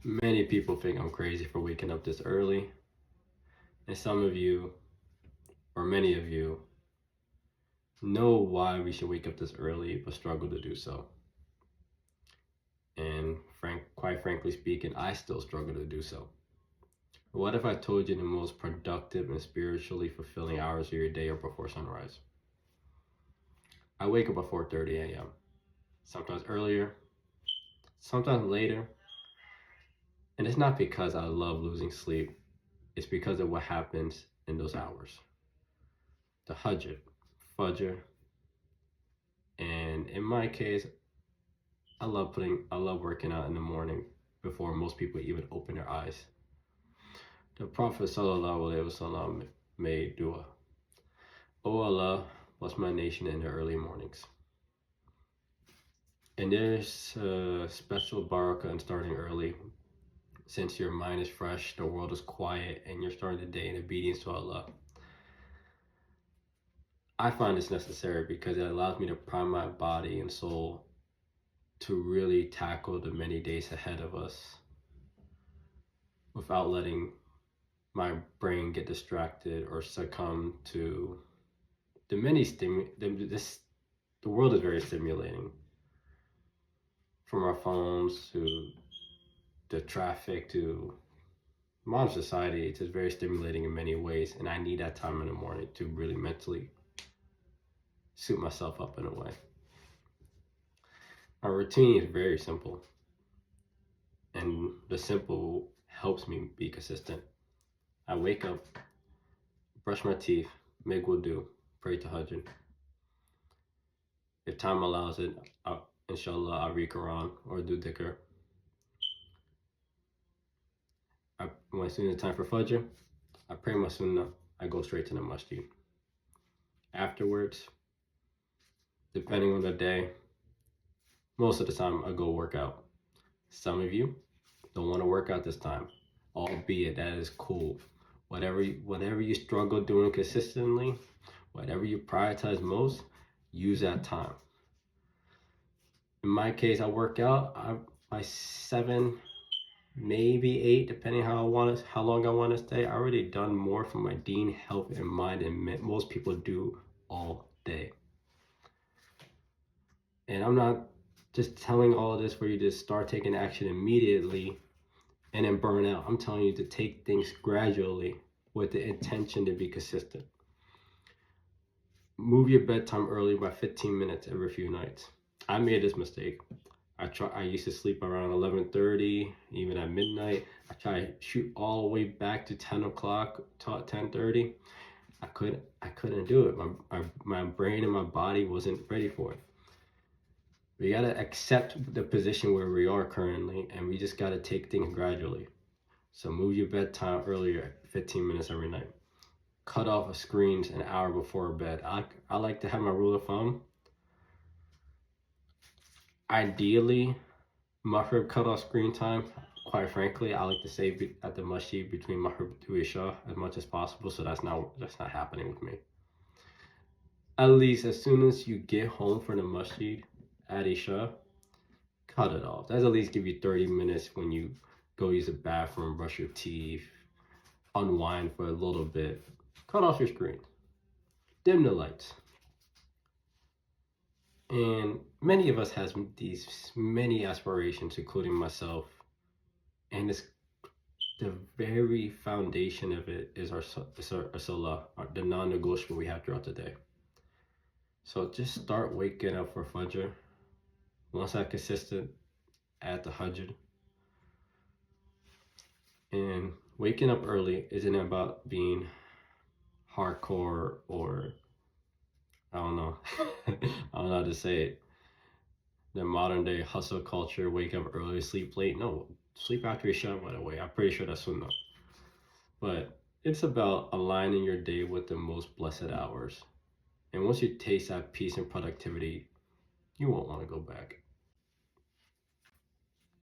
Many people think I'm crazy for waking up this early, and some of you, or many of you, know why we should wake up this early but struggle to do so. And quite frankly speaking, I still struggle to do so. What if I told you the most productive and spiritually fulfilling hours of your day are before sunrise? I wake up at 4:30 a.m. Sometimes earlier, sometimes later, and it's not because I love losing sleep. It's because of what happens in those hours. The Fajr, and in my case, I love working out in the morning before most people even open their eyes. The Prophet Sallallahu Alaihi Wasallam made dua. O Allah, bless my nation in the early mornings. And there's a special barakah in starting early. Since your mind is fresh, the world is quiet, and you're starting the day in obedience to Allah. I find this necessary because it allows me to prime my body and soul to really tackle the many days ahead of us without letting my brain get distracted or succumb to the many the world is very stimulating, from our phones to the traffic to modern society. It's just very stimulating in many ways, and I need that time in the morning to really mentally suit myself up in a way. My routine is very simple, and the simple helps me be consistent. I wake up, brush my teeth, make wudu, pray tahajjud. If time allows it, inshallah, I'll read Quran or do dhikr. When it's time for Fajr, I pray my sunnah, I go straight to the masjid. Afterwards, depending on the day, most of the time I go work out. Some of you don't want to work out this time, albeit that is cool. Whatever you struggle doing consistently, whatever you prioritize most, use that time. In my case, I work out by 7, maybe 8, depending how long I want to stay. I already done more for my deen, health, and mind than most people do all day. And I'm not just telling all of this for you to start taking action immediately and then burn out. I'm telling you to take things gradually with the intention to be consistent. Move your bedtime early by 15 minutes every few nights. I made this mistake. I used to sleep around 11:30, even at midnight. I tried to shoot all the way back to 10 o'clock, 10:30. I couldn't do it. My brain and my body wasn't ready for it. We gotta accept the position where we are currently, and we just gotta take things gradually. So move your bedtime earlier, 15 minutes every night. Cut off screens an hour before bed. I like to have my rule of thumb. Ideally, Maghrib cut off screen time. Quite frankly, I like to say at the masjid between Maghrib to Isha as much as possible. So that's not happening with me. At least as soon as you get home from the masjid at Isha, cut it off. That's at least give you 30 minutes when you go use the bathroom, brush your teeth, unwind for a little bit. Cut off your screen. Dim the lights. And many of us has these many aspirations, including myself. And it's the very foundation of it is our salah, the non-negotiable we have throughout the day. So just start waking up for Fajr. Once that's consistent, add the Hajj. And waking up early isn't about being hardcore or I don't know. I don't know how to say it. The modern day hustle culture, wake up early, sleep late. No, sleep after Isha, by the way. I'm pretty sure that's sunnah. But it's about aligning your day with the most blessed hours. And once you taste that peace and productivity, you won't want to go back.